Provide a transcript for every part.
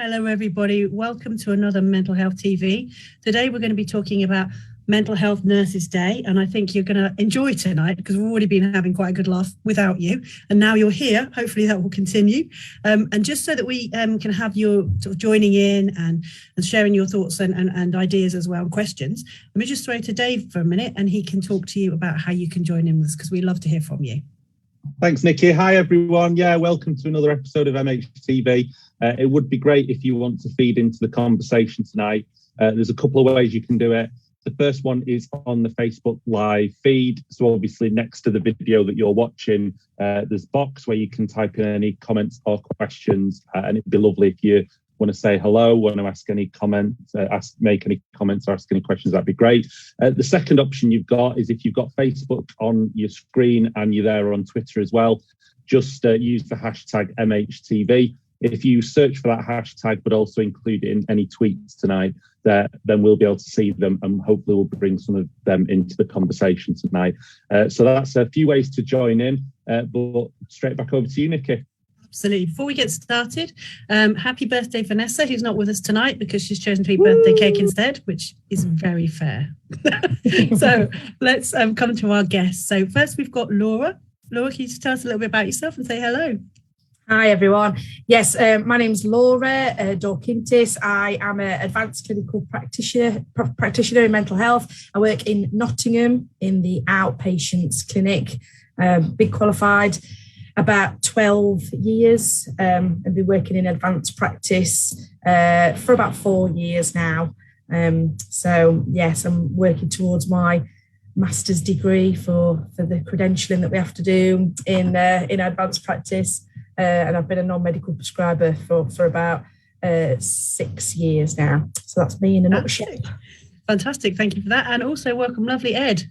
Hello, everybody. Welcome to another Mental Health TV. Today, we're going to be talking about Mental Health Nurses Day, and I think you're going to enjoy tonight because we've already been having quite a good laugh without you, and now you're here. Hopefully, that will continue. And just so that we can have you sort of joining in and sharing your thoughts and ideas as well, and questions, let me just throw to Dave for a minute, and he can talk to you about how you can join in with us because we love to hear from you. Thanks, Nicky. Hi, everyone. Yeah, welcome to another episode of MHTV. It would be great if you want to feed into the conversation tonight. There's a couple of ways you can do it. The first one is on the Facebook live feed. So obviously next to the video that you're watching, there's a box where you can type in any comments or questions. And it'd be lovely if you want to say hello, want to ask any comments, make any comments or ask any questions, that'd be great. The second option you've got is if you've got Facebook on your screen and you're there on Twitter as well, just use the hashtag MHTV. If you search for that hashtag, but also include it in any tweets tonight, then we'll be able to see them and hopefully we'll bring some of them into the conversation tonight. So that's a few ways to join in, but straight back over to you, Nicky. Absolutely. Before we get started, happy birthday, Vanessa, who's not with us tonight because she's chosen to eat birthday cake instead, which is very fair. So let's come to our guests. So first we've got Laura. Laura, can you just tell us a little bit about yourself and say hello? Hi, everyone. Yes, my name's Laura Daukintis. I am an advanced clinical practitioner in mental health. I work in Nottingham in the outpatients clinic, big qualified, about 12 years. I've been working in advanced practice for about 4 years now. So, yes, I'm working towards my master's degree for the credentialing that we have to do in advanced practice. And I've been a non-medical prescriber for about 6 years now. So that's me in a nutshell. Fantastic. Thank you for that. And also welcome, lovely Ed.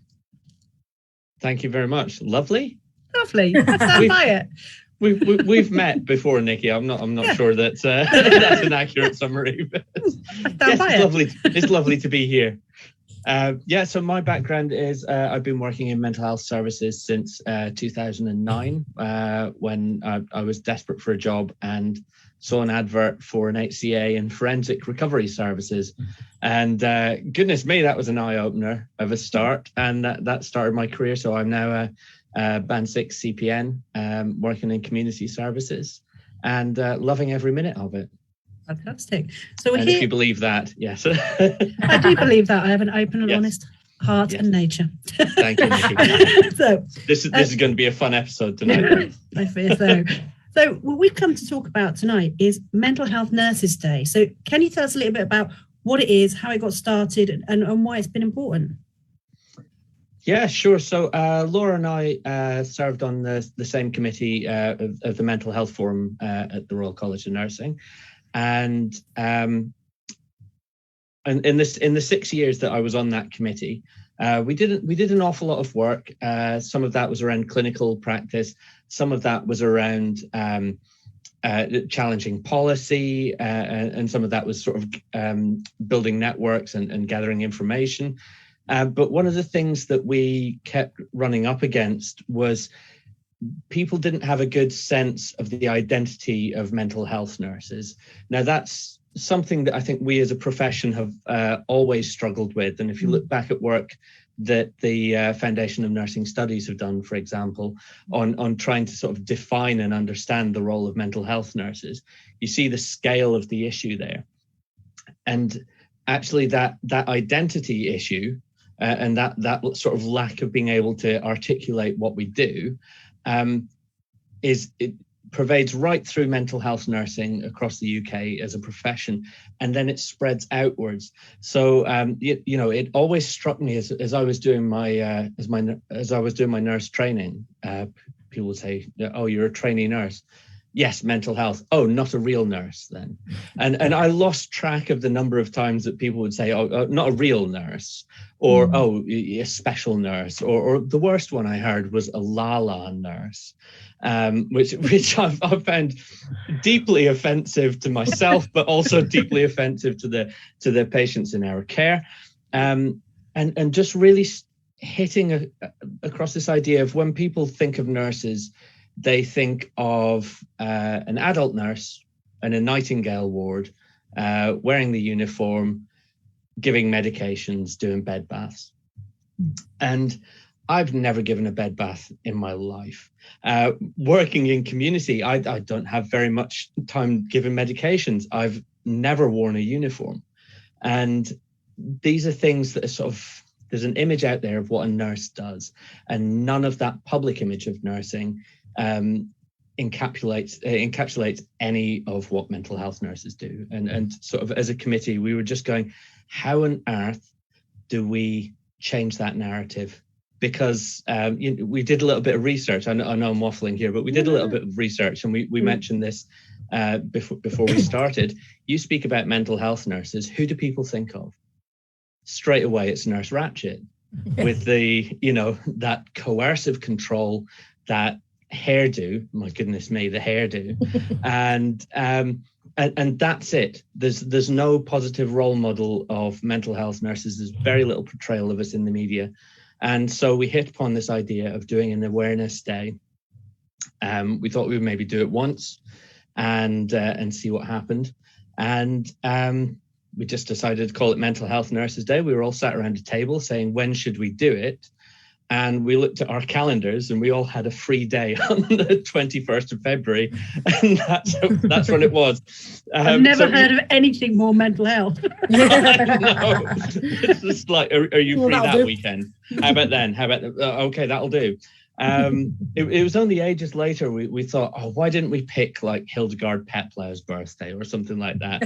Thank you very much. Lovely. Lovely. I stand by it. We've met before, Nicky. I'm not sure that that's an accurate summary. But yes, it's lovely to be here. So my background is I've been working in mental health services since 2009 when I was desperate for a job and saw an advert for an HCA and forensic recovery services. And goodness me, that was an eye-opener of a start. And that started my career. So I'm now a Band 6 CPN working in community services and loving every minute of it. Fantastic. So and if you believe that, yes. I do believe that. I have an open and honest heart and nature. Thank you, Nicky. So this is going to be a fun episode tonight. I fear so. So what we've come to talk about tonight is Mental Health Nurses Day. So can you tell us a little bit about what it is, how it got started, and why it's been important? Yeah, sure. So Laura and I served on the same committee of the Mental Health Forum at the Royal College of Nursing. And in the 6 years that I was on that committee, we did an awful lot of work. Some of that was around clinical practice. Some of that was around challenging policy, and some of that was sort of building networks and gathering information. But one of the things that we kept running up against was people didn't have a good sense of the identity of mental health nurses. Now, that's something that I think we as a profession have always struggled with. And if you look back at work that the Foundation of Nursing Studies have done, for example, on trying to sort of define and understand the role of mental health nurses, you see the scale of the issue there. And actually that identity issue and that sort of lack of being able to articulate what we do it pervades right through mental health nursing across the UK as a profession, and then it spreads outwards. So it always struck me as I was doing my nurse training. People would say, "Oh, you're a trainee nurse." Yes, mental health. Oh, not a real nurse then. And I lost track of the number of times that people would say, "Oh, not a real nurse," or "Oh, a special nurse," or the worst one I heard was a la-la nurse, which I've found deeply offensive to myself, but also deeply offensive to the patients in our care, and just really hitting across this idea of when people think of nurses, they think of an adult nurse in a Nightingale ward, wearing the uniform, giving medications, doing bed baths. And I've never given a bed bath in my life. Working in community, I don't have very much time giving medications. I've never worn a uniform. And these are things that are sort of, there's an image out there of what a nurse does, and none of that public image of nursing encapsulates any of what mental health nurses do. And sort of as a committee, we were just going, how on earth do we change that narrative? Because we did a little bit of research. I know I'm waffling here, but we did a little bit of research, and we mentioned this before we started. You speak about mental health nurses. Who do people think of? Straight away, it's Nurse Ratchet with the, that coercive control, that hairdo. My goodness me, the hairdo, and that's it. There's no positive role model of mental health nurses. There's very little portrayal of us in the media. And so we hit upon this idea of doing an awareness day. We thought we would maybe do it once and see what happened. And we just decided to call it Mental Health Nurses Day. We were all sat around a table saying, when should we do it? And we looked at our calendars, and we all had a free day on the 21st of February. And that's when it was. I've never heard of anything more mental health. I know. It's just like, are you free that weekend? How about then? Okay, that'll do. It was only ages later we thought, why didn't we pick like Hildegard Peplau's birthday or something like that?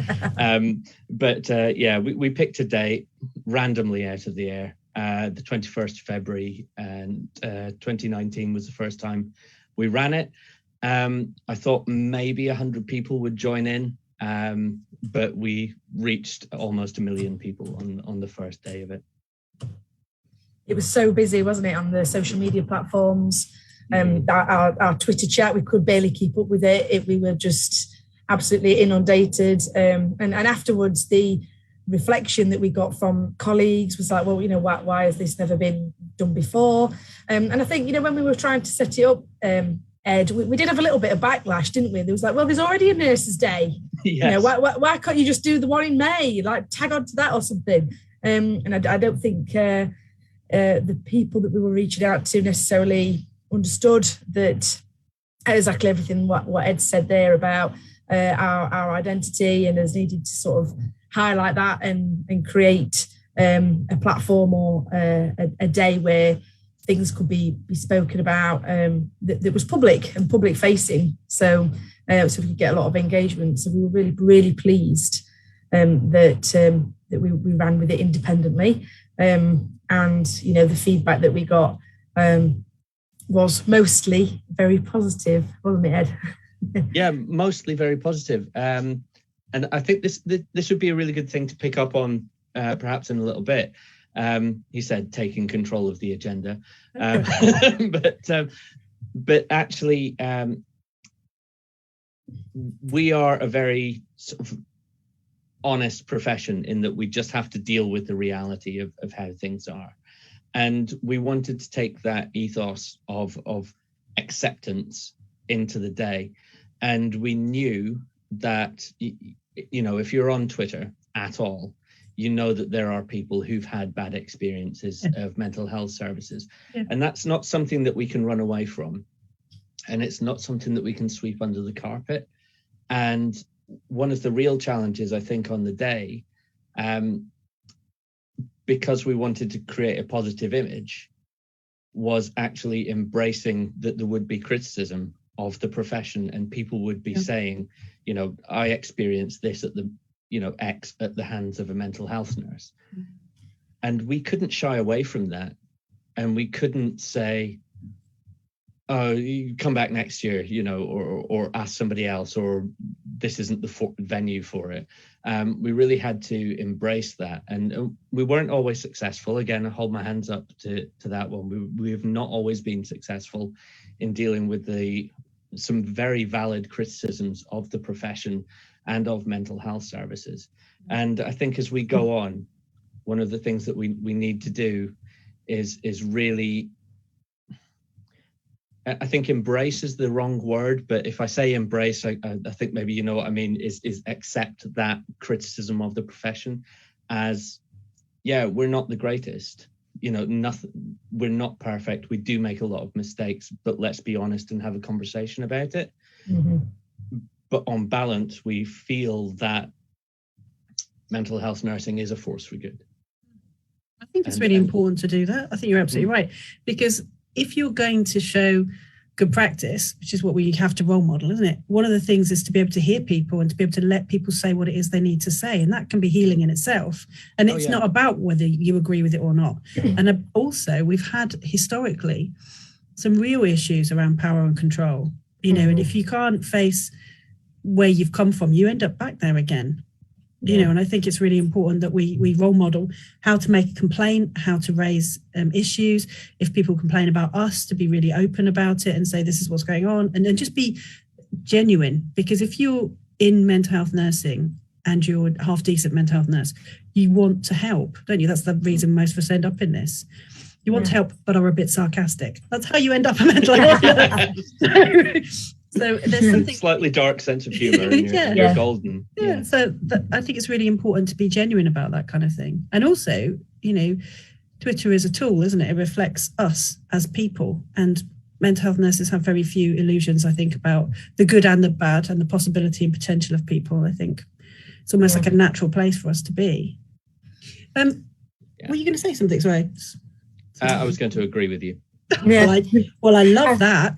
We picked a date randomly out of the air. The 21st of February, and 2019 was the first time we ran it. I thought maybe 100 people would join in, but we reached almost 1 million people on the first day of it. It was so busy, wasn't it, on the social media platforms? Our Twitter chat, we could barely keep up with it. We were just absolutely inundated. And afterwards, the reflection that we got from colleagues was like, well, why has this never been done before? And I think, when we were trying to set it up, Ed, we did have a little bit of backlash, didn't we? There was like, well, there's already a Nurses Day. Yes. Why can't you just do the one in May, like tag on to that or something? And I don't think the people that we were reaching out to necessarily understood that exactly everything what Ed said there about our identity, and has needed to sort of highlight that and create a platform or a day where things could be spoken about that was public and public facing, so we could get a lot of engagement. So we were really, really pleased that we ran with it independently, and the feedback that we got was mostly very positive, wasn't it, Ed? Yeah, mostly very positive. And I think this would be a really good thing to pick up on, perhaps in a little bit. He said taking control of the agenda, but actually, we are a very sort of honest profession in that we just have to deal with the reality of how things are, and we wanted to take that ethos of acceptance into the day, and we knew that if you're on Twitter at all, that there are people who've had bad experiences of mental health services. Yeah. And that's not something that we can run away from. And it's not something that we can sweep under the carpet. And one of the real challenges, I think, on the day, because we wanted to create a positive image, was actually embracing that there would be criticism of the profession, and people would be saying, I experienced this at the X at the hands of a mental health nurse. And we couldn't shy away from that, and we couldn't say, oh, you come back next year, or ask somebody else, or this isn't the venue for it. We really had to embrace that, and we weren't always successful. Again, I hold my hands up to that one. We have not always been successful in dealing with some very valid criticisms of the profession and of mental health services. And I think as we go on, one of the things that we need to do is really I think embrace is the wrong word, but if I say embrace, I think maybe you know what I mean, is accept that criticism of the profession as, yeah, we're not the greatest, you know, nothing, we're not perfect. We do make a lot of mistakes, but let's be honest and have a conversation about it. Mm-hmm. But on balance, we feel that mental health nursing is a force for good. I think it's really important to do that. I think you're absolutely right, because if you're going to show good practice, which is what we have to role model, isn't it? One of the things is to be able to hear people and to be able to let people say what it is they need to say. And that can be healing in itself. And it's not about whether you agree with it or not. And also, we've had historically some real issues around power and control, you know, and if you can't face where you've come from, you end up back there again. You know, and I think it's really important that we role model how to make a complaint, how to raise issues. If people complain about us, to be really open about it and say, this is what's going on, and then just be genuine. Because if you're in mental health nursing and you're a half decent mental health nurse, you want to help, don't you? That's the reason most of us end up in this. You want to help, but are a bit sarcastic. That's how you end up a mental health nurse. So there's something slightly dark sense of humor, and you're golden. Yeah. So I think it's really important to be genuine about that kind of thing. And also, you know, Twitter is a tool, isn't it? It reflects us as people, and mental health nurses have very few illusions, I think, about the good and the bad and the possibility and potential of people. I think it's almost like a natural place for us to be. Were you going to say something? Sorry. I was going to agree with you. Yeah. Well, I love that.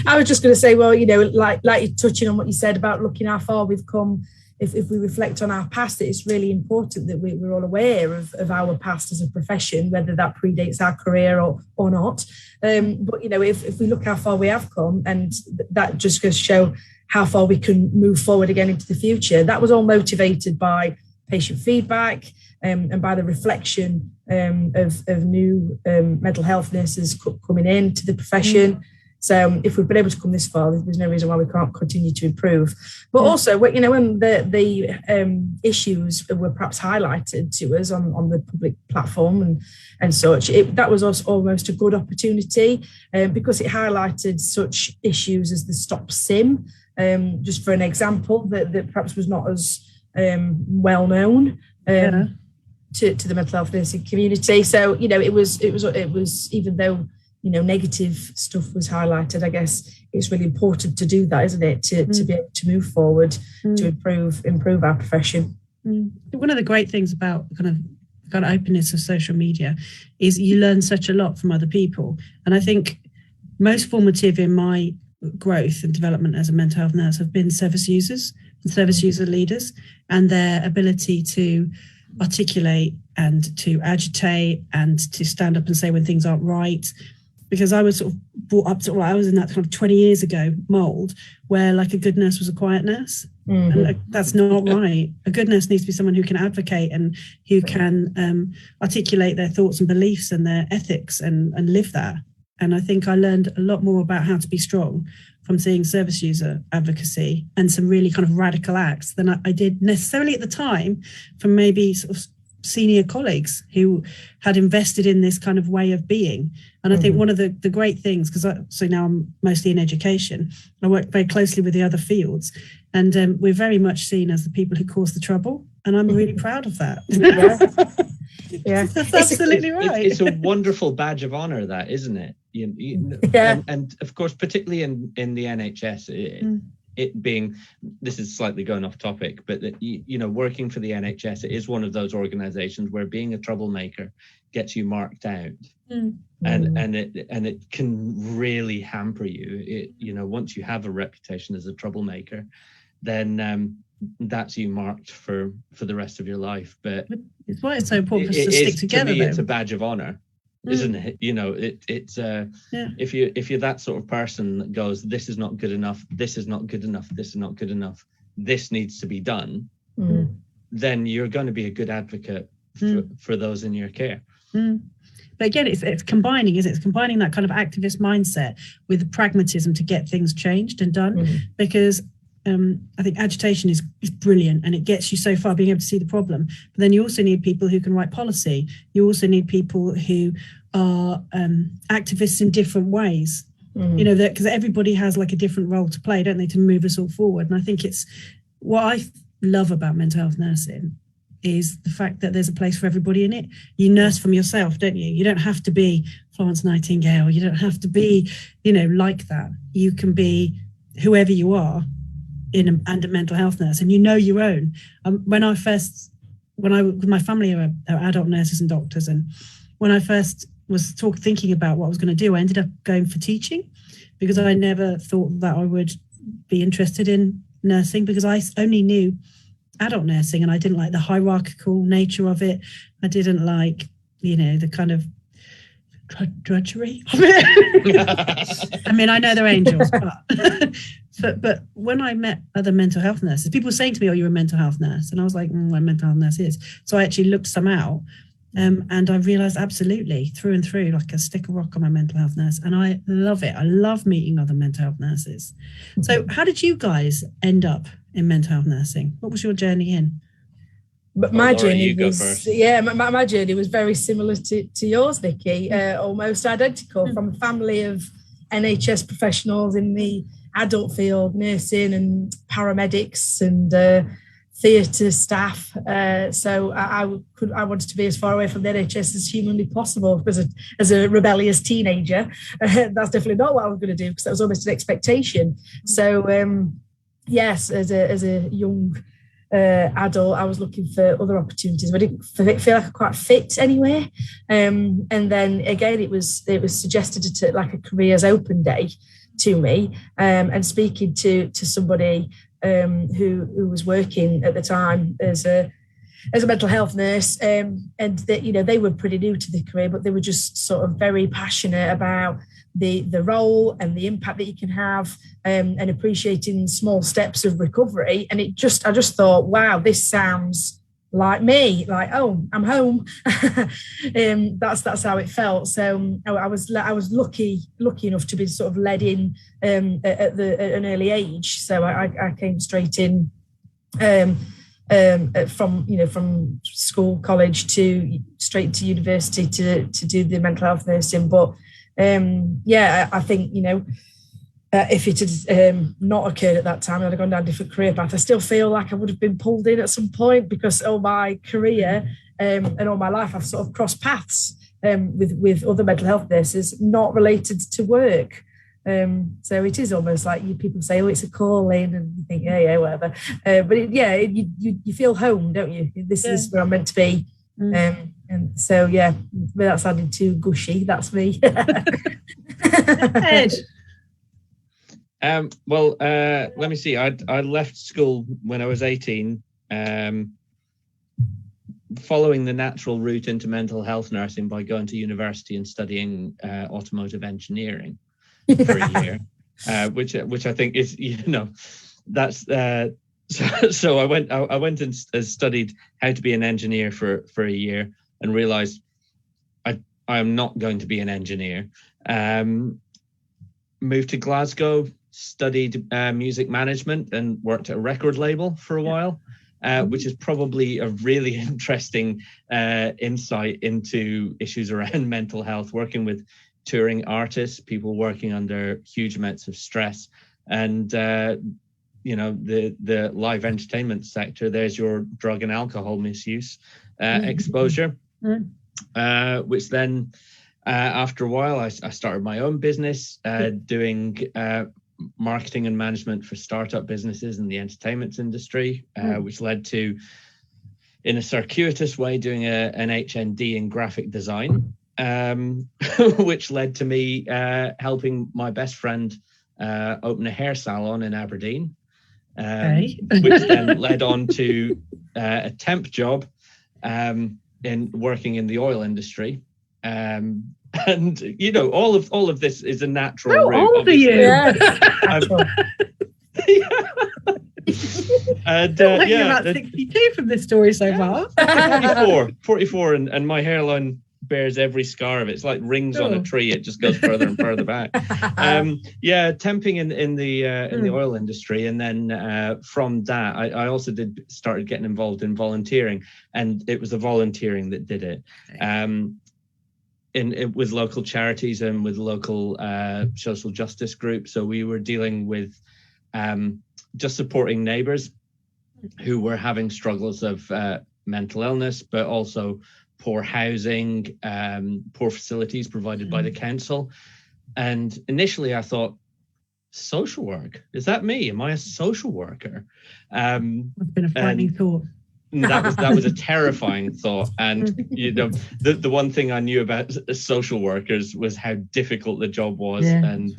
I was just going to say, well, you know, like you're touching on what you said about looking how far we've come. If we reflect on our past, it's really important that we're all aware of our past as a profession, whether that predates our career or not. But, you know, if we look how far we have come, and that just goes to show how far we can move forward again into the future. That was all motivated by patient feedback and by the reflection of new mental health nurses coming into the profession. So if we've been able to come this far, there's no reason why we can't continue to improve. But also, you know, when the issues were perhaps highlighted to us on the public platform and such, that was also almost a good opportunity because it highlighted such issues as the Stop Sim, just for an example, that perhaps was not as well known. To the mental health nursing community. So, you know, it was even though, you know, negative stuff was highlighted, I guess it's really important to do that, isn't it? To be able to move forward, to improve our profession. One of the great things about kind of openness of social media is you learn such a lot from other people. And I think most formative in my growth and development as a mental health nurse have been service users and service user leaders, and their ability to articulate and to agitate and to stand up and say when things aren't right. Because I was sort of brought up to, I was in that kind of 20 years ago mold where like a good nurse was a quiet nurse. And that's not right. A good nurse needs to be someone who can advocate and who can articulate their thoughts and beliefs and their ethics and live that. And I think I learned a lot more about how to be strong from seeing service user advocacy and some really kind of radical acts than I did necessarily at the time from maybe sort of senior colleagues who had invested in this kind of way of being. And I think one of the great things, so now I'm mostly in education, I work very closely with the other fields, and we're very much seen as the people who cause the trouble. And I'm really proud of that. That's absolutely right. It's a wonderful badge of honor, that, isn't it? And of course, particularly in the NHS, it being, this is slightly going off topic, but that, you know, working for the NHS, it is one of those organizations where being a troublemaker gets you marked out, and it can really hamper you. You know, once you have a reputation as a troublemaker, then that's you marked for the rest of your life. But it's why it's so important for us to stick together. To me, it's a badge of honor, isn't it? You know, it's if you're that sort of person that goes, this is not good enough, this is not good enough, this is not good enough, this needs to be done, then you're going to be a good advocate for those in your care. But again, it's combining, isn't it? It's combining that kind of activist mindset with the pragmatism to get things changed and done. Because I think agitation is brilliant and it gets you so far, being able to see the problem. But then you also need people who can write policy. You also need people who are activists in different ways. you know, that because everybody has like a different role to play, don't they, to move us all forward. And I think it's what I love about mental health nursing is the fact that there's a place for everybody in it. You nurse from yourself, don't you? You don't have to be Florence Nightingale. You don't have to be, you know, like that. You can be whoever you are and a mental health nurse, and you know your own. When my family are adult nurses and doctors, and when I first was thinking about what I was going to do, I ended up going for teaching because I never thought that I would be interested in nursing because I only knew adult nursing and I didn't like the hierarchical nature of it. I didn't like, you know, the kind of drudgery of it. I mean, I know they're angels, but when I met other mental health nurses, people were saying to me, "Oh, you're a mental health nurse," and I was like, "What a mental health nurse is." So I actually looked some out, and I realised absolutely through and through, like a stick of rock on my mental health nurse, and I love it. I love meeting other mental health nurses. So, how did you guys end up in mental health nursing? What was your journey in? But my journey was, my journey was very similar to yours, Nicky, almost identical, from a family of NHS professionals in the adult field, nursing and paramedics and theatre staff. So I wanted to be as far away from the NHS as humanly possible as a rebellious teenager. That's definitely not what I was going to do because that was almost an expectation. So yes, as a young adult, I was looking for other opportunities, but I didn't feel like I quite fit anywhere. And then again, it was suggested to like a careers open day to me, and speaking to somebody who was working at the time as a mental health nurse, and that, you know, they were pretty new to the career, but they were just sort of very passionate about the role and the impact that you can have, and appreciating small steps of recovery. And I just thought, wow, this sounds like me, like, oh, I'm home. That's how it felt. So I was lucky enough to be sort of led in at an early age. So I came straight in from school, college to straight to university to do the mental health nursing. But I think, you know, if it had not occurred at that time, I'd have gone down a different career path. I still feel like I would have been pulled in at some point because all my career and all my life I've sort of crossed paths with other mental health nurses not related to work. So it is almost like people say, "Oh, it's a calling," and you think, "Yeah, whatever." But you feel home, don't you? This is where I'm meant to be. And so, yeah, without sounding too gushy, that's me. Ed. Let me see. I left school when I was 18, following the natural route into mental health nursing by going to university and studying automotive engineering for a year, which I think is, you know, that's so I went and studied how to be an engineer for a year and realized I am not going to be an engineer. Moved to Glasgow, studied music management and worked at a record label for a while, which is probably a really interesting insight into issues around mental health, working with touring artists, people working under huge amounts of stress, and the live entertainment sector. There's your drug and alcohol misuse exposure, which then after a while I started my own business doing marketing and management for startup businesses in the entertainment industry, which led to, in a circuitous way, doing an HND in graphic design, which led to me helping my best friend open a hair salon in Aberdeen, which then led on to a temp job in working in the oil industry. And you know, all of this is a natural route. How old are you? Yeah. And you're about 62 from this story so far. 44, and my hairline bears every scar of it. It's like rings on a tree. It just goes further and further back. Temping in the oil industry, and then from that, I also started getting involved in volunteering, and it was the volunteering that did it. with local charities and with local social justice groups. So we were dealing with just supporting neighbours who were having struggles of mental illness, but also poor housing, poor facilities provided by the council. And initially I thought, social work, is that me? Am I a social worker? It's been a frightening thought. That was a terrifying thought. And you know, the one thing I knew about social workers was how difficult the job was. And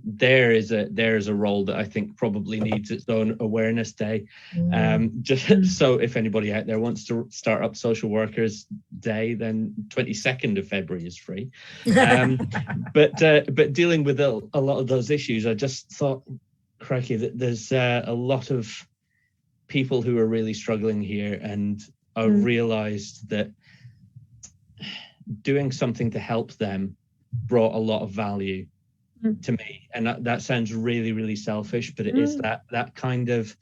there is a role that I think probably needs its own awareness day. Just so if anybody out there wants to start up Social Workers Day, then 22nd of February is free. But dealing with a lot of those issues, I just thought, crikey, that there's a lot of people who are really struggling here, and I realized that doing something to help them brought a lot of value to me. And that sounds really, really selfish, but it is that kind of,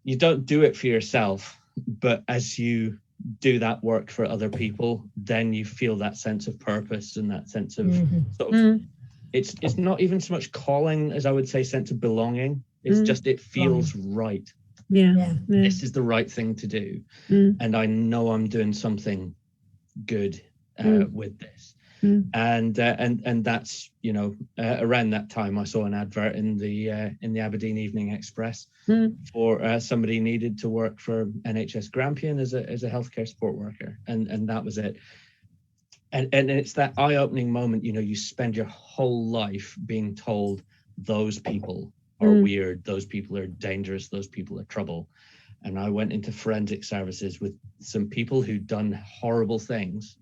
you don't do it for yourself, but as you do that work for other people, then you feel that sense of purpose and that sense of sort of, it's not even so much calling as I would say sense of belonging. It's just, it feels right. Yeah. This is the right thing to do. And I know I'm doing something good with this. And that's, you know, around that time I saw an advert in the Aberdeen Evening Express for somebody needed to work for NHS Grampian as a healthcare support worker, and that was it. And it's that eye-opening moment, you know, you spend your whole life being told those people are weird, those people are dangerous, those people are trouble. And I went into forensic services with some people who'd done horrible things.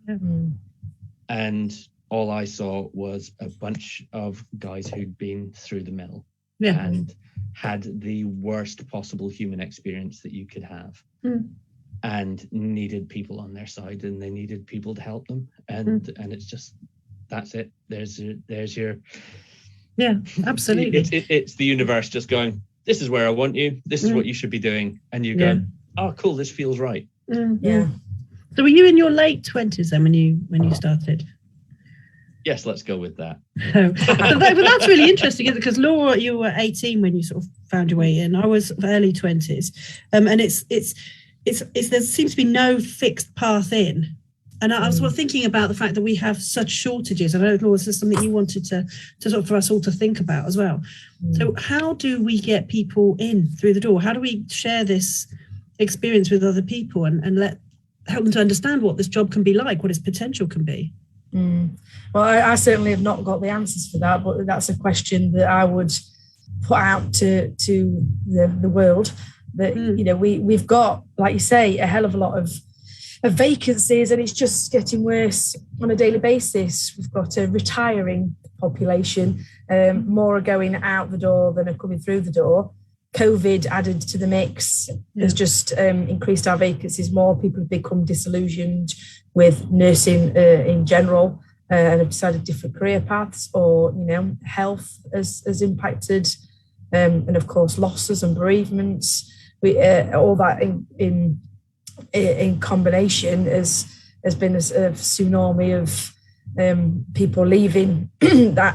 And all I saw was a bunch of guys who'd been through the mill and had the worst possible human experience that you could have, and needed people on their side, and they needed people to help them. And it's just, that's it. There's your yeah, absolutely. It's the universe just going, this is where I want you. This is what you should be doing. And you go, oh, cool. This feels right. Yeah. So were you in your late 20s then when you started? Yes, let's go with that. But that's really interesting, isn't it? Because Laura, you were 18 when you sort of found your way in. I was early 20s, and there seems to be no fixed path in. And I was sort of thinking about the fact that we have such shortages. I know, Laura, this is something you wanted to sort of for us all to think about as well. So how do we get people in through the door? How do we share this experience with other people and help them to understand what this job can be like, what its potential can be? Well, I certainly have not got the answers for that, but that's a question that I would put out to the world. That you know, we've got, like you say, a hell of a lot of vacancies, and it's just getting worse on a daily basis. We've got a retiring population, more are going out the door than are coming through the door. COVID added to the mix has just increased our vacancies more. People have become disillusioned with nursing in general and have decided different career paths, or, you know, health has impacted, and of course losses and bereavements. All that in combination has been a tsunami of people leaving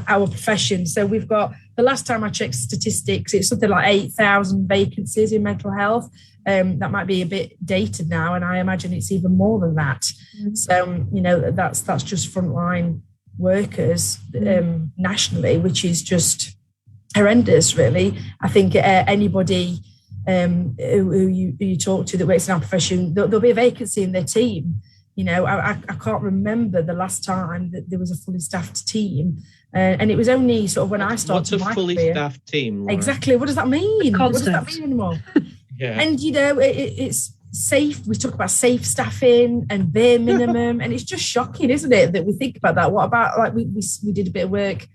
our profession. So we've got, the last time I checked statistics, it's something like 8,000 vacancies in mental health. That might be a bit dated now, and I imagine it's even more than that. So, you know, that's just frontline workers nationally, which is just horrendous, really. I think anybody who you talk to that works in our profession, there'll be a vacancy in their team. You know, I can't remember the last time that there was a fully staffed team. And it was only sort of when I started my career. What's a fully staffed team, Laura? Exactly. What does that mean? What does that mean anymore? And, you know, it's safe. We talk about safe staffing and bare minimum. And it's just shocking, isn't it, that we think about that? What about, like, we did a bit of work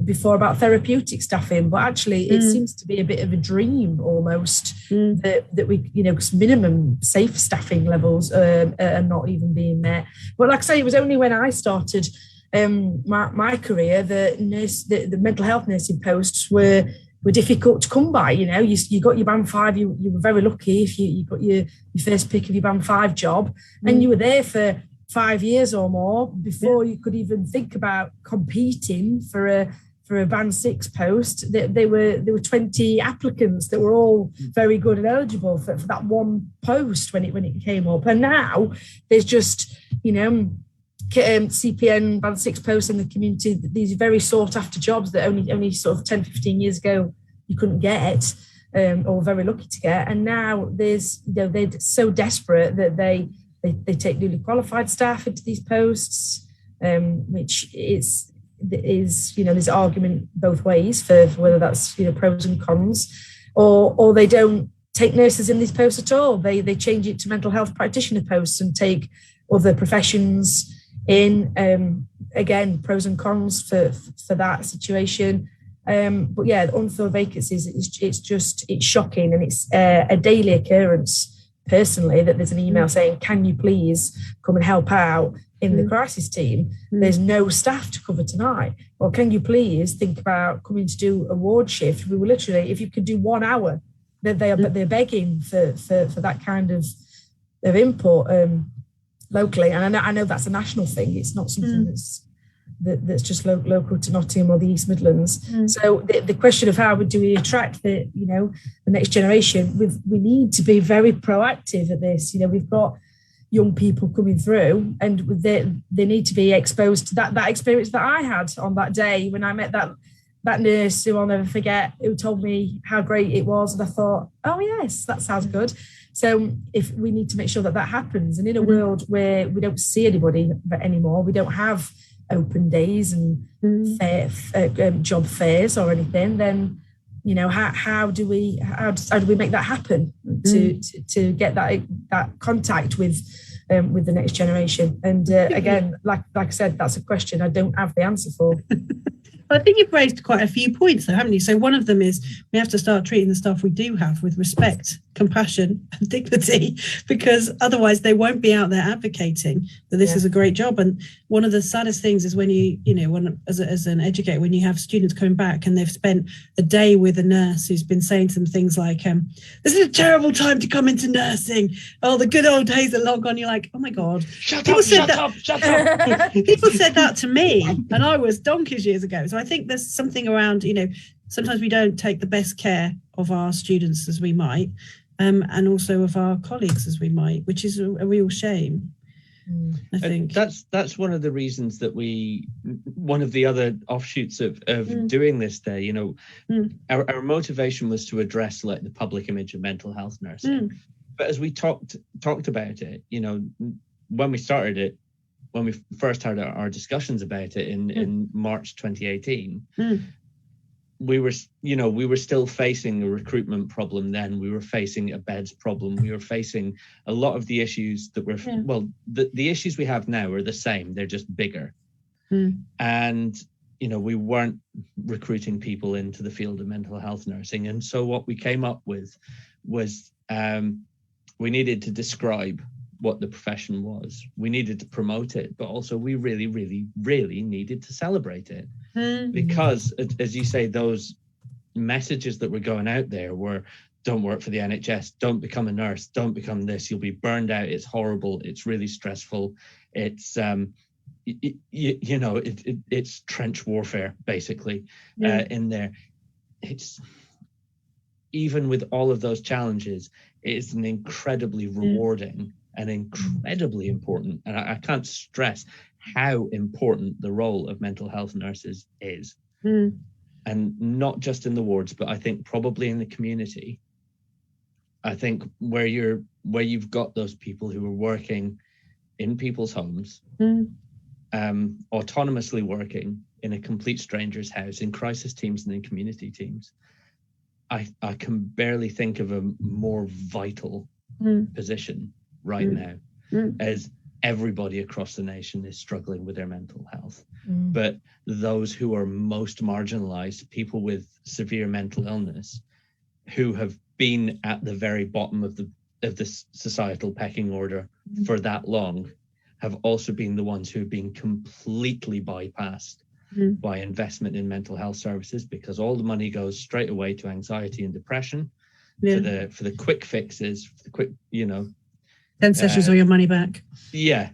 before about therapeutic staffing, but actually it seems to be a bit of a dream almost that we, you know, because minimum safe staffing levels are not even being met. But like I say, it was only when I started my career that the mental health nursing posts were difficult to come by. You know, you got your band 5, you were very lucky if you got your first pick of your band 5 job, and you were there for 5 years or more before you could even think about competing for a band 6 post. There were 20 applicants that were all very good and eligible for that one post when it came up. And now there's just, CPN band 6 posts in the community, these very sought after jobs that only sort of 10, 15 years ago you couldn't get, or very lucky to get. And now they're so desperate that they take newly qualified staff into these posts, which is there's argument both ways for whether that's pros and cons, or they don't take nurses in these posts at all. They change it to mental health practitioner posts and take other professions in. Again, pros and cons for that situation. But yeah, the unfilled vacancies, it's shocking, and it's a daily occurrence. Personally, that there's an email saying, can you please come and help out in the crisis team? There's no staff to cover tonight. Or can you please think about coming to do a ward shift? We were literally, if you could do 1 hour, they're begging for that kind of input locally. And I know that's a national thing. It's not something that's just local to Nottingham or the East Midlands. So the question of how do we attract the next generation, we need to be very proactive at this. We've got young people coming through, and they need to be exposed to that experience that I had on that day when I met that nurse who I'll never forget, who told me how great it was, and I thought, oh yes, that sounds good. So if we need to make sure that happens, and in a world where we don't see anybody anymore, we don't have open days and job fairs or anything, then how do we make that happen to get that contact with the next generation? And again, like I said, that's a question I don't have the answer for. I think you've raised quite a few points though, haven't you? So one of them is we have to start treating the staff we do have with respect, compassion and dignity, because otherwise they won't be out there advocating that this is a great job. And one of the saddest things is when as an educator, when you have students coming back and they've spent a day with a nurse who's been saying some things like, this is a terrible time to come into nursing. Oh, the good old days are long gone. You're like, oh my God. Shut up. People said that to me and I was donkeys years ago. So I think there's something around, sometimes we don't take the best care of our students as we might, and also of our colleagues as we might, which is a real shame. I think that's one of the reasons that one of the other offshoots of doing this day, our motivation was to address the public image of mental health nursing. But as we talked about it, when we started it, when we first had our discussions about it in March 2018, we were still facing a recruitment problem then. We were facing a beds problem. We were facing a lot of the issues that were, the issues we have now are the same. They're just bigger. And, we weren't recruiting people into the field of mental health nursing. And so what we came up with was we needed to describe what the profession was. We needed to promote it, but also we really, really, really needed to celebrate it. Because, as you say, those messages that were going out there were, don't work for the NHS, don't become a nurse, don't become this, you'll be burned out, it's horrible, it's really stressful, it's it's trench warfare basically in there. It's, even with all of those challenges, it's an incredibly rewarding and incredibly important, and I can't stress how important the role of mental health nurses is. And not just in the wards, but I think probably in the community. I think where you've got those people who are working in people's homes, autonomously working in a complete stranger's house, in crisis teams and in community teams, I can barely think of a more vital position right now, as everybody across the nation is struggling with their mental health. But those who are most marginalized, people with severe mental illness, who have been at the very bottom of the societal pecking order for that long, have also been the ones who have been completely bypassed by investment in mental health services, because all the money goes straight away to anxiety and depression, for the quick fixes, for the quick, 10 sessions or your money back. Yeah.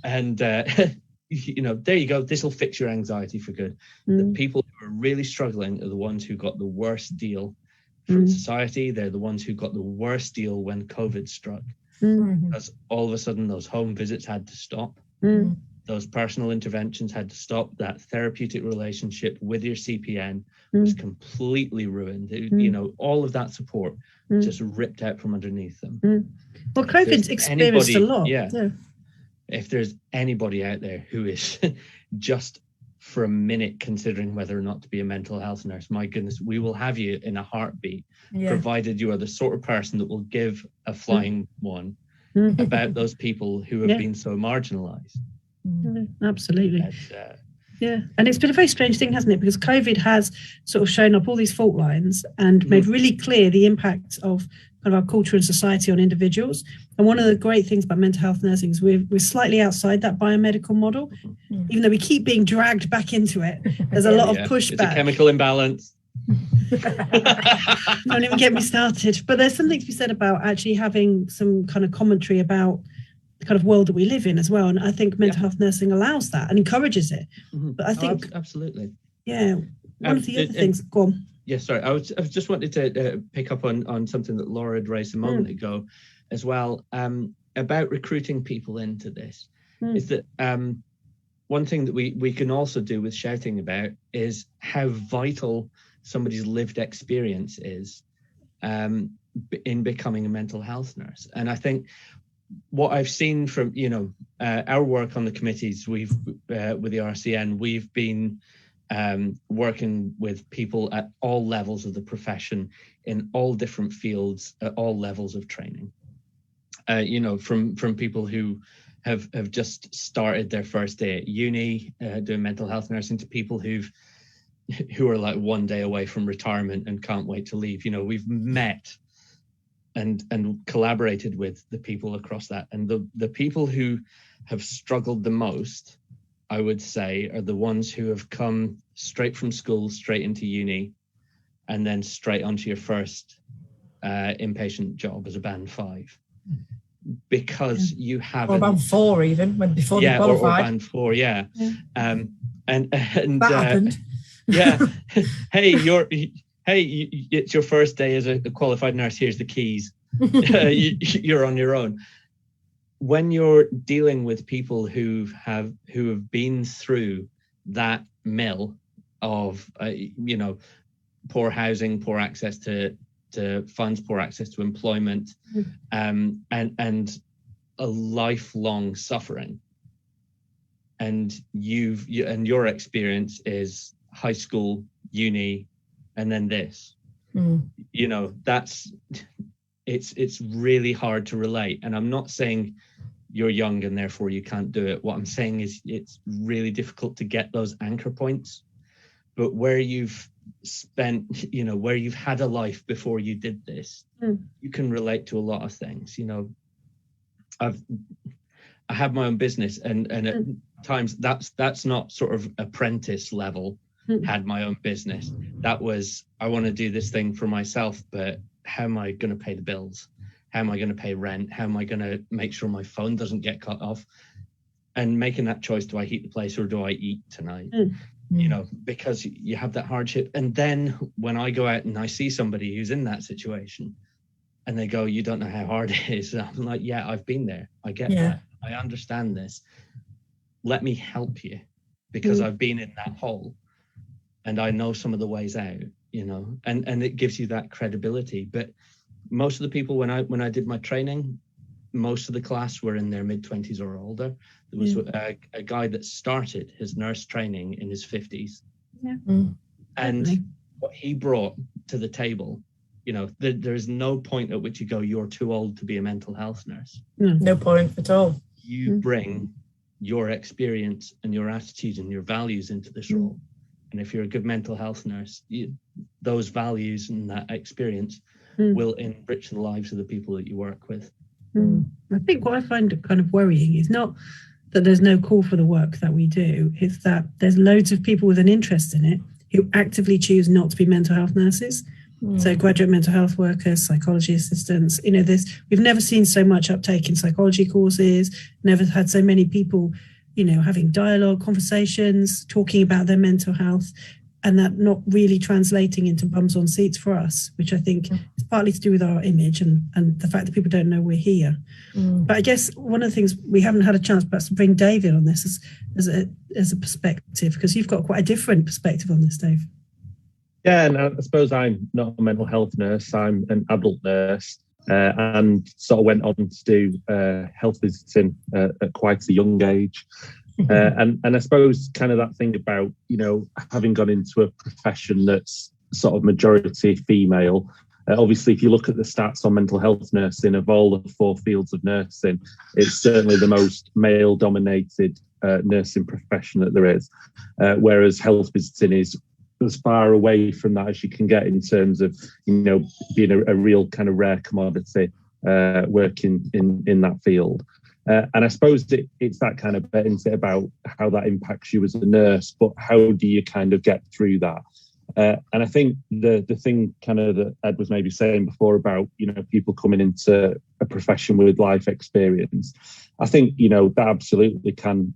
And there you go. This will fix your anxiety for good. The people who are really struggling are the ones who got the worst deal from society. They're the ones who got the worst deal when COVID struck, because all of a sudden those home visits had to stop. Those personal interventions had to stop. That therapeutic relationship with your CPN was completely ruined. All of that support just ripped out from underneath them. Well, COVID's experienced a lot. Yeah. If there's anybody out there who is just for a minute considering whether or not to be a mental health nurse, my goodness, we will have you in a heartbeat, provided you are the sort of person that will give a flying one about those people who have been so marginalized. Absolutely. And it's been a very strange thing, hasn't it? Because COVID has sort of shown up all these fault lines and made really clear the impact of kind of our culture and society on individuals. And one of the great things about mental health nursing is we're slightly outside that biomedical model, even though we keep being dragged back into it. There's a lot of pushback. It's a chemical imbalance. Don't even get me started. But there's something to be said about actually having some kind of commentary about the kind of world that we live in as well. And I think mental health nursing allows that and encourages it. But I think absolutely. Yeah. One of the other things, go on. Yeah, sorry. I was just wanted to pick up on something that Laura had raised a moment ago as well, about recruiting people into this. Is that one thing that we can also do with shouting about is how vital somebody's lived experience is in becoming a mental health nurse. And I think what I've seen from our work on the committees, we've with the RCN, we've been working with people at all levels of the profession, in all different fields, at all levels of training. From people who have just started their first day at uni doing mental health nursing, to people who are like one day away from retirement and can't wait to leave. We've met and collaborated with the people across that, and the people who have struggled the most, I would say, are the ones who have come straight from school, straight into uni, and then straight onto your first inpatient job as a band 5, because you haven't, or band 4 even before they qualified. Or band 4, and that happened. It's your first day as a qualified nurse. Here's the keys. You're on your own. When you're dealing with people who have been through that mill of poor housing, poor access to funds, poor access to employment, and a lifelong suffering, and your experience is high school, uni, and then this, it's really hard to relate. And I'm not saying you're young and therefore you can't do it. What I'm saying is it's really difficult to get those anchor points. But where you've spent, where you've had a life before you did this, you can relate to a lot of things. I have my own business, and at times that's not sort of apprentice level. Had my own business. That was, I want to do this thing for myself, but how am I going to pay the bills? How am I going to pay rent? How am I going to make sure my phone doesn't get cut off? And making that choice, do I heat the place or do I eat tonight? Because you have that hardship. And then when I go out and I see somebody who's in that situation and they go, you don't know how hard it is. I'm like, yeah, I've been there. I get that. I understand this. Let me help you, because I've been in that hole. And I know some of the ways out, and it gives you that credibility. But most of the people, when I did my training, most of the class were in their mid-20s or older. There was a guy that started his nurse training in his 50s. And what he brought to the table, there's no point at which you go, you're too old to be a mental health nurse. No point at all. You bring your experience and your attitude and your values into this role. And if you're a good mental health nurse, those values and that experience will enrich the lives of the people that you work with. I think what I find kind of worrying is not that there's no call for the work that we do, is that there's loads of people with an interest in it who actively choose not to be mental health nurses. So graduate mental health workers, psychology assistants, we've never seen so much uptake in psychology courses, never had so many people, having dialogue, conversations, talking about their mental health, and that not really translating into bums on seats for us, which I think is partly to do with our image and the fact that people don't know we're here. But I guess one of the things we haven't had a chance perhaps to bring David on this as a perspective, because you've got quite a different perspective on this, Dave. Yeah, and I suppose I'm not a mental health nurse, I'm an adult nurse, and sort of went on to do health visiting at quite a young age. And I suppose kind of that thing about, having gone into a profession that's sort of majority female, obviously, if you look at the stats on mental health nursing, of all the 4 fields of nursing, it's certainly the most male-dominated nursing profession that there is, whereas health visiting is as far away from that as you can get in terms of, being a real kind of rare commodity working in that field. And I suppose it's that kind of bit, isn't it, about how that impacts you as a nurse, but how do you kind of get through that? And I think the thing kind of that Ed was maybe saying before about, people coming into a profession with life experience, I think, that absolutely can,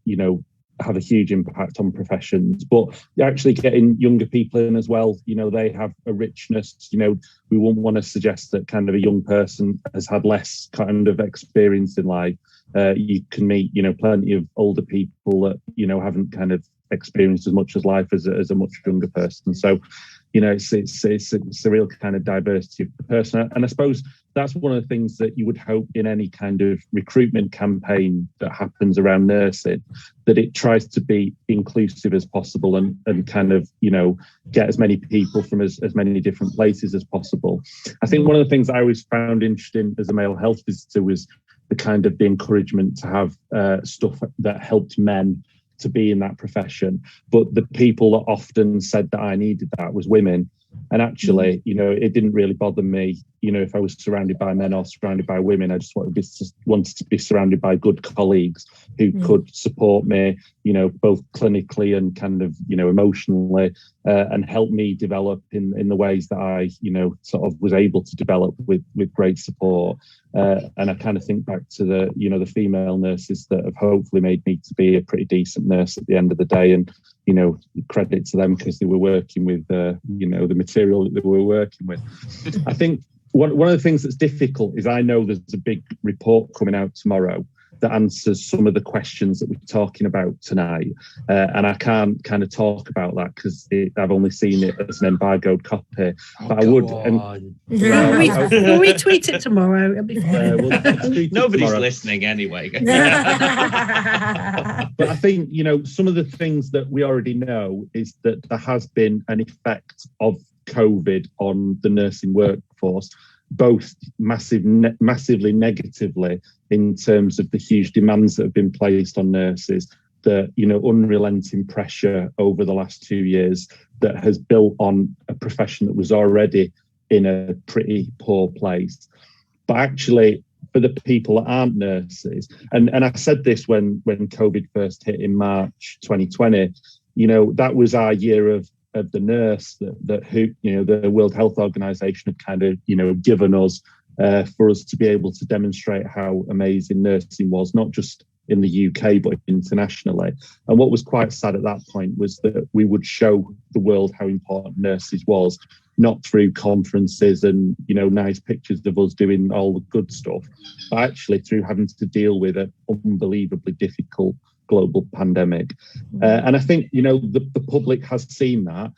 have a huge impact on professions, but actually getting younger people in as well, they have a richness, we wouldn't want to suggest that kind of a young person has had less kind of experience in life. You can meet, plenty of older people that, haven't kind of experienced as much as life as a much younger person. So, it's a real kind of diversity of the person. And I suppose that's one of the things that you would hope in any kind of recruitment campaign that happens around nursing, that it tries to be inclusive as possible and kind of, get as many people from as many different places as possible. I think one of the things I always found interesting as a male health visitor was the kind of the encouragement to have stuff that helped men to be in that profession, but the people that often said that I needed that was women. And actually, it didn't really bother me, if I was surrounded by men or surrounded by women. I just wanted to be surrounded by good colleagues who could support me, both clinically and kind of, emotionally, and help me develop in the ways that I, sort of was able to develop with great support. And I kind of think back to the female nurses that have hopefully made me to be a pretty decent nurse at the end of the day. And, credit to them because they were working with, the material that they were working with. I think one of the things that's difficult is I know there's a big report coming out tomorrow that answers some of the questions that we're talking about tonight. And I can't kind of talk about that because I've only seen it as an embargoed copy. But I would. We'll retweet it tomorrow. It'll be fine. Nobody's listening anyway. But I think, some of the things that we already know is that there has been an effect of COVID on the nursing workforce, both massively negatively in terms of the huge demands that have been placed on nurses, the unrelenting pressure over the last 2 years that has built on a profession that was already in a pretty poor place. But actually, for the people that aren't nurses, and I said this when COVID first hit in March 2020, that was our year of the nurse that the World Health Organization had kind of, given us for us to be able to demonstrate how amazing nursing was, not just in the UK, but internationally. And what was quite sad at that point was that we would show the world how important nurses was, not through conferences and, nice pictures of us doing all the good stuff, but actually through having to deal with an unbelievably difficult global pandemic. And I think, the public has seen that.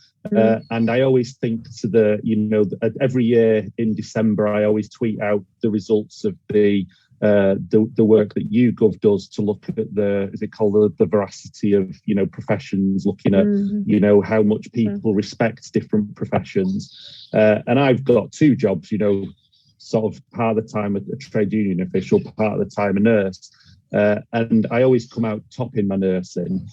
And I always think to every year in December, I always tweet out the results of the work that YouGov does to look at the veracity of, professions, looking at, how much people respect different professions. And I've got 2 jobs, sort of part of the time a trade union official, part of the time a nurse. And I always come out top in my nursing.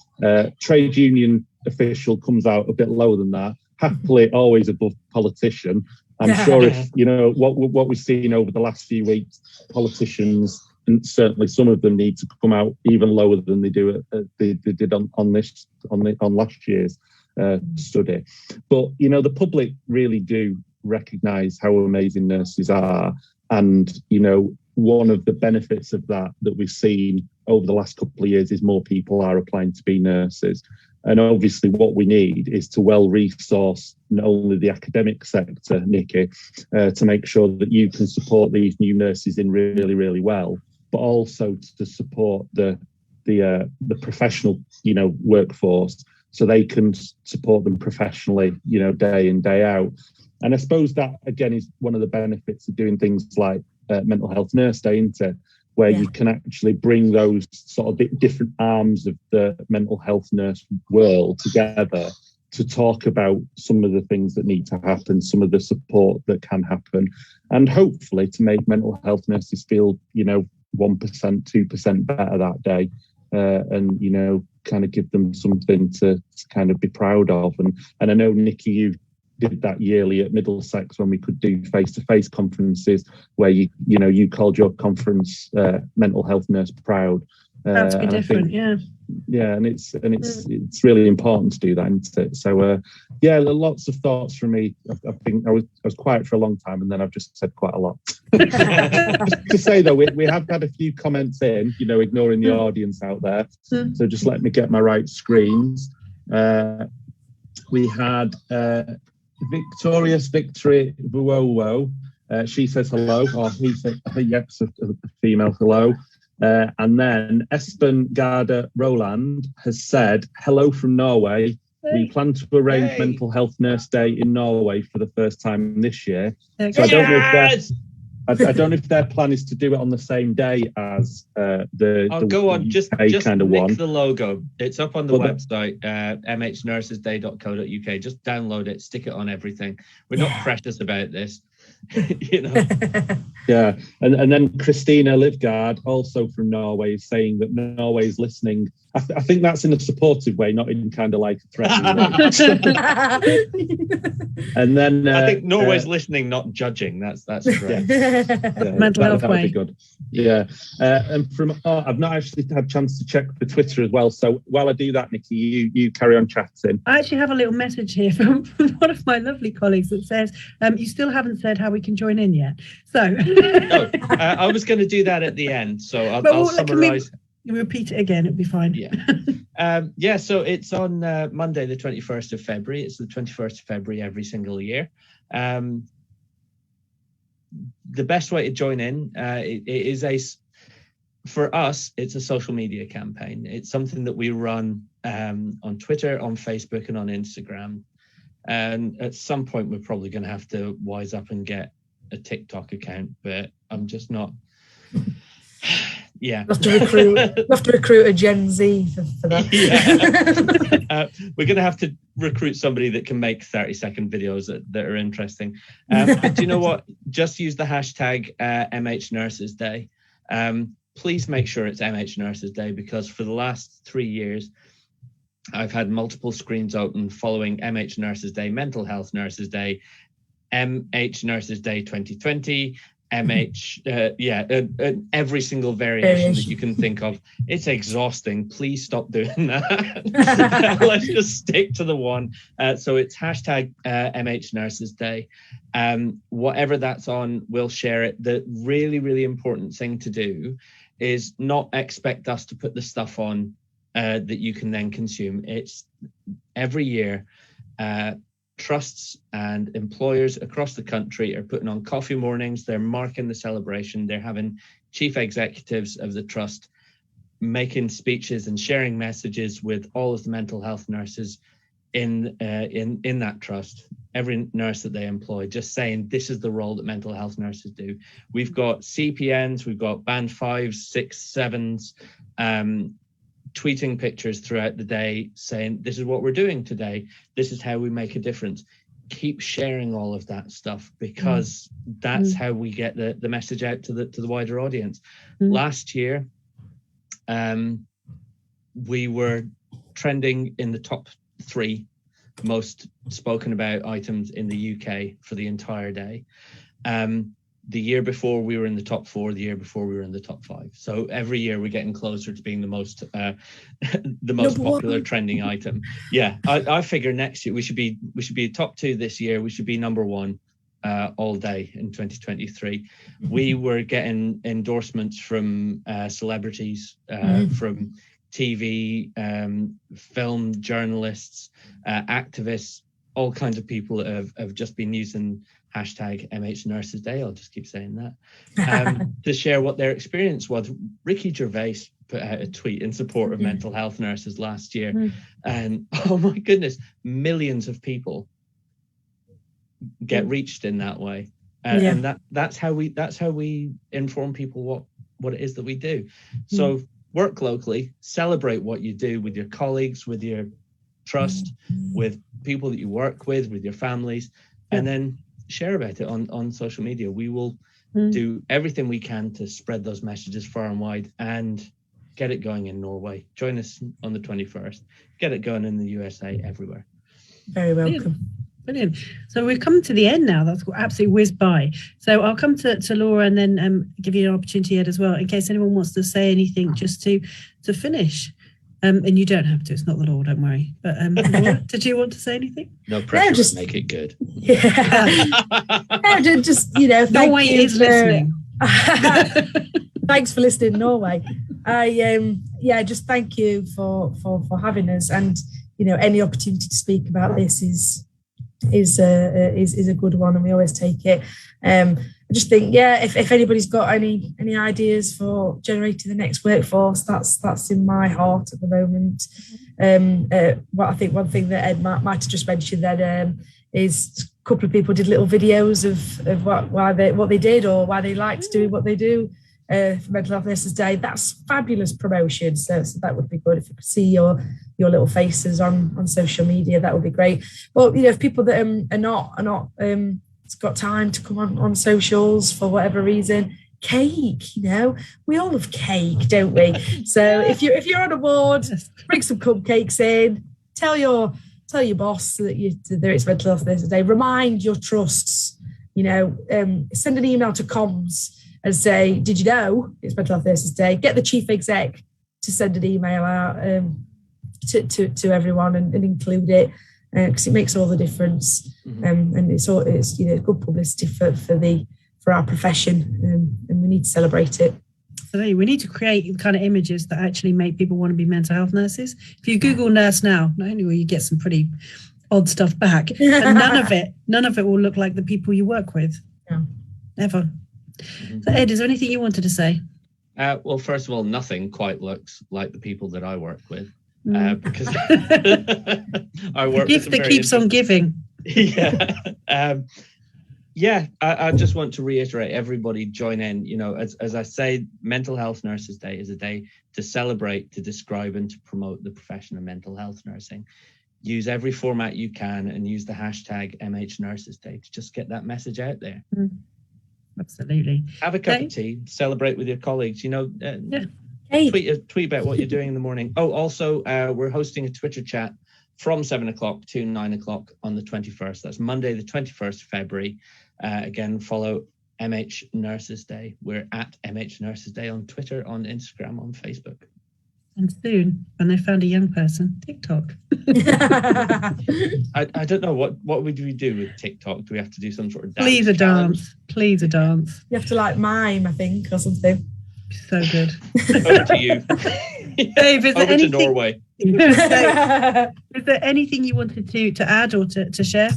Trade union official comes out a bit lower than that. Happily, always above politician. I'm sure if what we've seen over the last few weeks, politicians, and certainly some of them, need to come out even lower than they did on last year's study. But the public really do recognise how amazing nurses are. And, you know, one of the benefits of that we've seen over the last couple of years is more people are applying to be nurses. And obviously what we need is to well resource not only the academic sector, Nicky, to make sure that you can support these new nurses in really, really well, but also to support the professional, you know, workforce, so they can support them professionally, you know, day in, day out. And I suppose that, again, is one of the benefits of doing things like Mental Health Nurse Day, isn't it? Where you can actually bring those sort of different arms of the mental health nurse world together to talk about some of the things that need to happen, some of the support that can happen, and hopefully to make mental health nurses feel, you know, 1%, 2% better that day, and, you know, kind of give them something to kind of be proud of. And I know, Nicky, you did that yearly at Middlesex when we could do face-to-face conferences, where you called your conference Mental Health Nurse Proud. That's be different, and it's really important to do that, isn't it? So lots of thoughts from me. I think I was quiet for a long time, and then I've just said quite a lot. To say though, we have had a few comments in, you know, ignoring the audience out there. So just let me get my right screens. We had Victorious Victory Vuowo. She says hello, or he says, I think yes, a female hello. And then Espen Garda Roland has said hello from Norway. We plan to arrange Mental Health Nurse Day in Norway for the first time this year. So I don't know if their plan is to do it on the same day as just kind of nick one. The logo. It's up on the website, mhnurses.day.co.uk. Just download it, stick it on everything. We're not precious about this. You know. Yeah, and then Christina Livgard, also from Norway, is saying that Norway is listening. I think that's in a supportive way, not in kind of like a threatening way. And then I think Norway's listening, not judging. That's great. Mental health that would be good. Yeah, and I've not actually had a chance to check the Twitter as well. So while I do that, Nicky, you carry on chatting. I actually have a little message here from one of my lovely colleagues that says, you still haven't said how we can join in yet. So I was going to do that at the end, so I'll summarise. You repeat it again, it'll be fine. Yeah. So it's on Monday, the 21st of February. It's the 21st of February every single year. The best way to join in, for us, it's a social media campaign. It's something that we run on Twitter, on Facebook, and on Instagram. And at some point, we're probably going to have to wise up and get a TikTok account, but I'm just not. Yeah, we'll have to recruit a Gen Z for that. We're going to have to recruit somebody that can make 30-second videos that are interesting. But do you know what? Just use the hashtag MH Nurses Day. Please make sure it's MH Nurses Day, because for the last 3 years, I've had multiple screens open following MH Nurses Day, Mental Health Nurses Day, MH Nurses Day 2020, every single variation that you can think of. It's exhausting. Please stop doing that. Let's just stick to the one. So it's hashtag MH Nurses Day. Whatever that's on, we'll share it. The really, really important thing to do is not expect us to put the stuff on that you can then consume. It's every year. Trusts and employers across the country are putting on coffee mornings. They're marking the celebration. They're having chief executives of the trust making speeches and sharing messages with all of the mental health nurses in that trust. Every nurse that they employ, just saying this is the role that mental health nurses do. We've got CPNs, we've got band 5s, 6s, 7s. Tweeting pictures throughout the day saying this is what we're doing today, this is how we make a difference. Keep sharing all of that stuff, because that's how we get the message out to the wider audience. Last year we were trending in the top 3 most spoken about items in the UK for the entire day. The year before we were in the top 4, the year before we were in the top 5. So every year we're getting closer to being the most popular trending item. Yeah, I figure next year we should be top 2 this year. We should be number 1 all day in 2023. We were getting endorsements from celebrities, from TV, film journalists, activists, all kinds of people that have just been using hashtag MH Nurses Day, I'll just keep saying that, to share what their experience was. Ricky Gervais put out a tweet in support of mental health nurses last year, and oh my goodness, millions of people get reached in that way, and that's how we inform people what it is that we do. So work locally, celebrate what you do with your colleagues, with your trust, with people that you work with your families, and then share about it on social media. We will do everything we can to spread those messages far and wide and get it going in Norway. Join us on the 21st. Get it going in the USA, everywhere. Very welcome. Brilliant. So we've come to the end now. That's absolutely whizzed by. So I'll come to Laura and then give you an opportunity, Ed, as well, in case anyone wants to say anything just to finish. And you don't have to. It's not the law, don't worry. But Laura, did you want to say anything? No pressure. No, just make it good. Yeah. No, just Norway is listening. Thanks for listening, Norway. Just thank you for having us, and any opportunity to speak about this is a good one, and we always take it. I just think, if anybody's got any ideas for generating the next workforce, that's in my heart at the moment. Well, I think one thing that Ed might have just mentioned then is a couple of people did little videos of what they did or why they liked doing what they do for Mental Health Nurses Day. That's fabulous promotion. So that would be good if you could see your little faces on social media. That would be great. But if people that are not got time to come on socials for whatever reason, cake, we all love cake, don't we? So if you're on a board, bring some cupcakes in, tell your boss that it's Mental Health Nurses Day, remind your trusts, send an email to comms and say, did you know it's Mental Health Nurses Day? Get the chief exec to send an email out to everyone and include it, because it makes all the difference. And it's good publicity for our profession, and we need to celebrate it. So we need to create the kind of images that actually make people want to be mental health nurses. If you Google nurse now, not only will you get some pretty odd stuff back, and none of it will look like the people you work with. No. Ever. So Ed, is there anything you wanted to say? Well, first of all, nothing quite looks like the people that I work with, because I work. The gift that keeps on giving. I just want to reiterate, everybody join in. As I say, Mental Health Nurses Day is a day to celebrate, to describe, and to promote the profession of mental health nursing. Use every format you can, and use the hashtag MH Nurses Day to just get that message out there. Absolutely. Have a cup of tea, celebrate with your colleagues. Tweet about what you're doing in the morning. Oh, also, we're hosting a Twitter chat from 7 o'clock to 9 o'clock on the 21st. That's Monday, the 21st of February. Again, follow MH Nurses Day. We're at MH Nurses Day on Twitter, on Instagram, on Facebook. And soon, when they found a young person, TikTok. I don't know, what would we do with TikTok? Do we have to do some sort of dance? Please a dance. You have to mime, I think, or something. So good. Over to you. Dave, over to Norway. Is there anything you wanted to add or to share?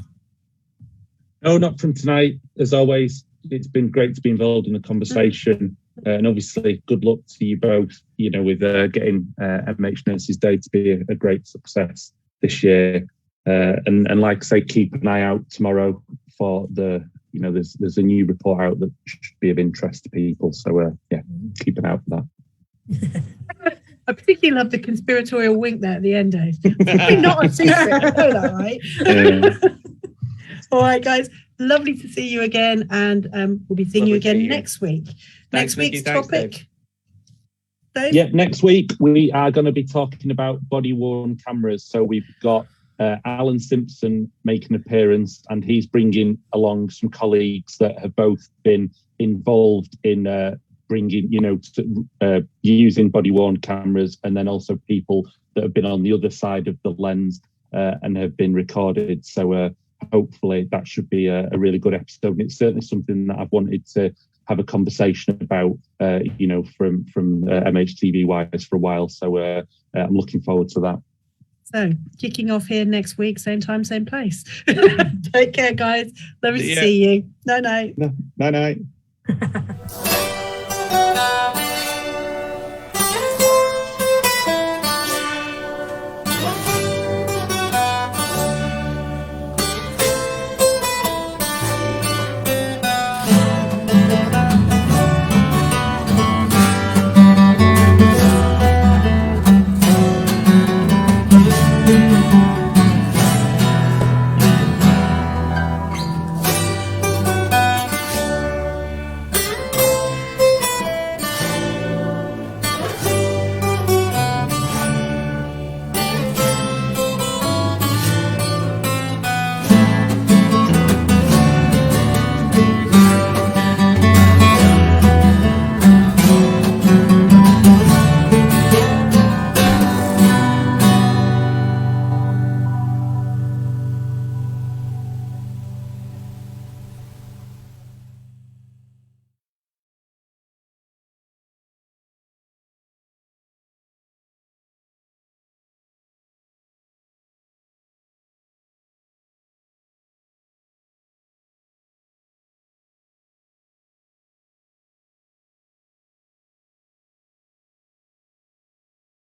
No, not from tonight. As always, it's been great to be involved in the conversation. And obviously, good luck to you both, with getting MH Nurses Day to be a great success this year. And like I say, keep an eye out tomorrow for there's a new report out that should be of interest to people. So, keep an eye out for that. I particularly love the conspiratorial wink there at the end, Dave. It's not a secret. I know that, right? All right, guys. Lovely to see you again, and we'll be seeing you again next week. Thanks, next week's Nicky. topic. Dave? Yeah, next week we are going to be talking about body-worn cameras. So we've got Alan Simpson making an appearance, and he's bringing along some colleagues that have both been involved in bringing, using body-worn cameras, and then also people that have been on the other side of the lens and have been recorded. So hopefully that should be a really good episode. And it's certainly something that I've wanted to have a conversation about, from MHTV wise for a while. So I'm looking forward to that. So kicking off here next week, same time, same place. Take care, guys. Lovely to see you. Night. Night.